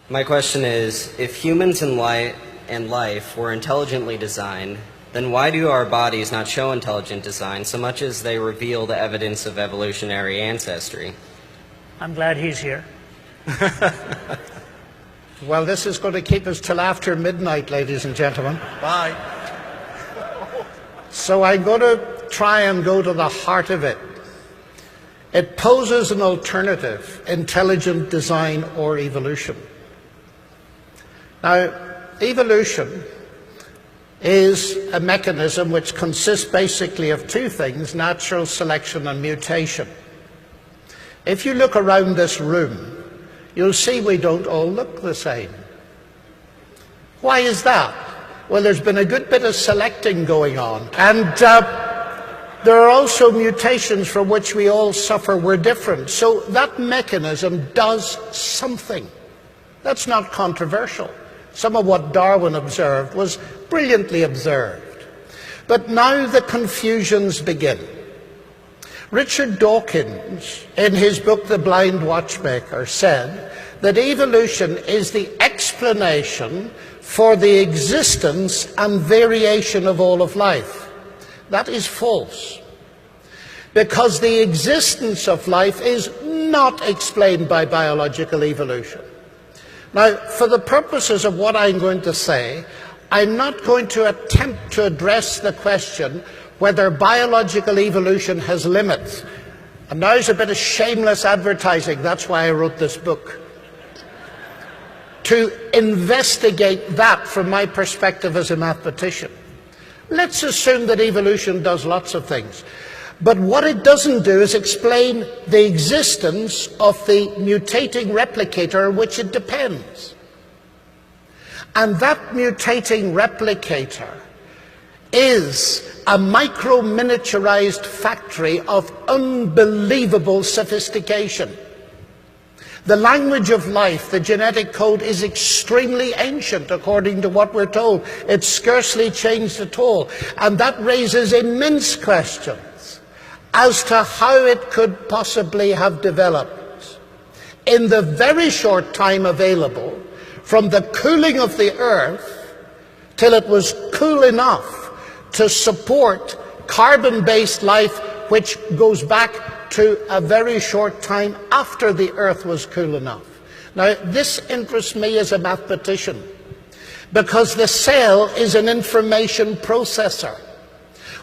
My question is, if humans and life were intelligently designed, then why do our bodies not show intelligent design so much as they reveal the evidence of evolutionary ancestry? I'm glad he's here. Well, this is going to keep us till after midnight, ladies and gentlemen. Bye. So I'm going to try and go to the heart of it. It poses an alternative, intelligent design or evolution. Now, evolution is a mechanism which consists basically of two things: natural selection and mutation. If you look around this room, you'll see we don't all look the same. Why is that? Well, there's been a good bit of selecting going on, and there are also mutations from which we all suffer. We're different. So that mechanism does something. That's not controversial. Some of what Darwin observed was brilliantly observed. But now the confusions begin. Richard Dawkins, in his book The Blind Watchmaker, said that evolution is the explanation for the existence and variation of all of life. That is false, because the existence of life is not explained by biological evolution. Now, for the purposes of what I'm going to say, I'm not going to attempt to address the question whether biological evolution has limits. And now's a bit of shameless advertising. That's why I wrote this book, to investigate that from my perspective as a mathematician. Let's assume that evolution does lots of things. But what it doesn't do is explain the existence of the mutating replicator on which it depends. And that mutating replicator is a micro-miniaturized factory of unbelievable sophistication. The language of life, the genetic code, is extremely ancient, according to what we're told. It's scarcely changed at all. And that raises immense questions as to how it could possibly have developed in the very short time available from the cooling of the earth till it was cool enough to support carbon-based life, which goes back to a very short time after the earth was cool enough. Now, this interests me as a mathematician, because the cell is an information processor.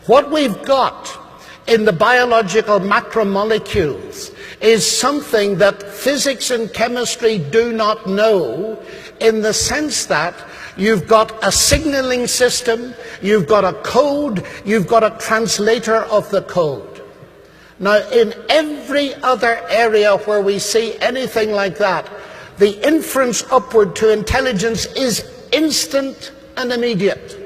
What we've got in the biological macromolecules is something that physics and chemistry do not know, in the sense that you've got a signaling system, you've got a code, you've got a translator of the code. Now, in every other area where we see anything like that, the inference upward to intelligence is instant and immediate.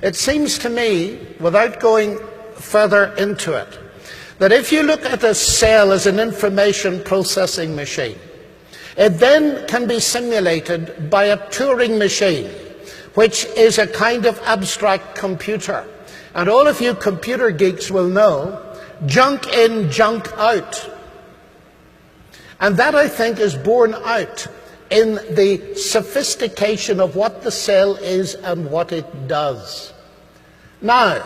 It seems to me, without going further into it, that if you look at a cell as an information processing machine, it then can be simulated by a Turing machine, which is a kind of abstract computer. And all of you computer geeks will know, junk in, junk out. And that, I think, is borne out in the sophistication of what the cell is and what it does. Now,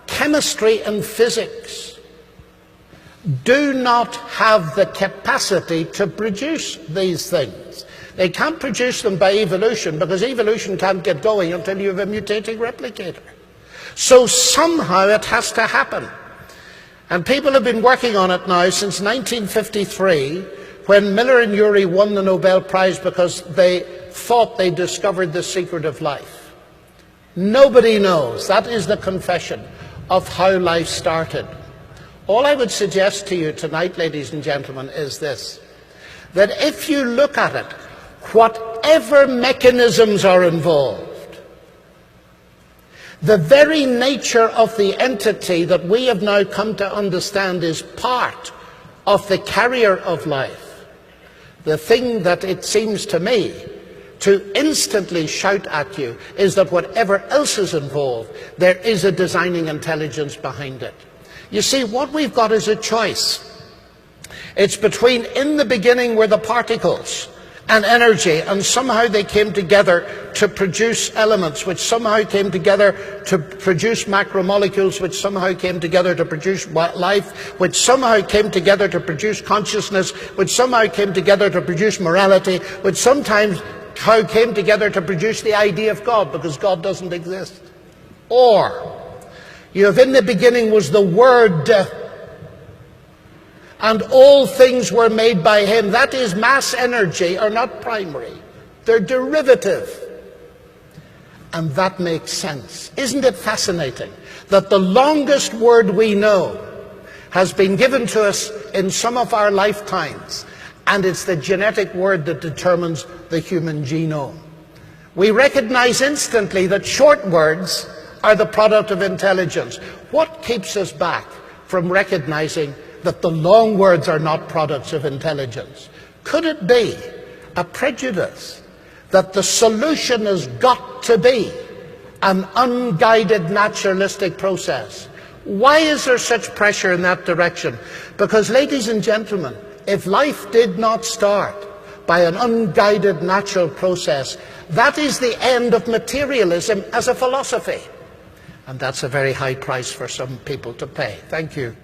chemistry and physics do not have the capacity to produce these things. They can't produce them by evolution, because evolution can't get going until you have a mutating replicator. So somehow it has to happen. And people have been working on it now since 1953, when Miller and Urey won the Nobel Prize because they thought they discovered the secret of life. Nobody knows. That is the confession of how life started. All I would suggest to you tonight, ladies and gentlemen, is this: that if you look at it, whatever mechanisms are involved, the very nature of the entity that we have now come to understand is part of the carrier of life. The thing that it seems to me to instantly shout at you is that whatever else is involved, there is a designing intelligence behind it. You see, what we've got is a choice. It's between in the beginning were the particles and energy, and somehow they came together to produce elements, which somehow came together to produce macromolecules, which somehow came together to produce life, which somehow came together to produce consciousness, which somehow came together to produce morality, which sometimes came together to produce the idea of God, because God doesn't exist. Or, you have in the beginning was the Word, and all things were made by him. That is, mass energy are not primary. They're derivative. And that makes sense. Isn't it fascinating that the longest word we know has been given to us in some of our lifetimes, and it's the genetic word that determines the human genome? We recognize instantly that short words are the product of intelligence. What keeps us back from recognizing that the long words are not products of intelligence? Could it be a prejudice that the solution has got to be an unguided naturalistic process? Why is there such pressure in that direction? Because, ladies and gentlemen, if life did not start by an unguided natural process, that is the end of materialism as a philosophy. And that's a very high price for some people to pay. Thank you.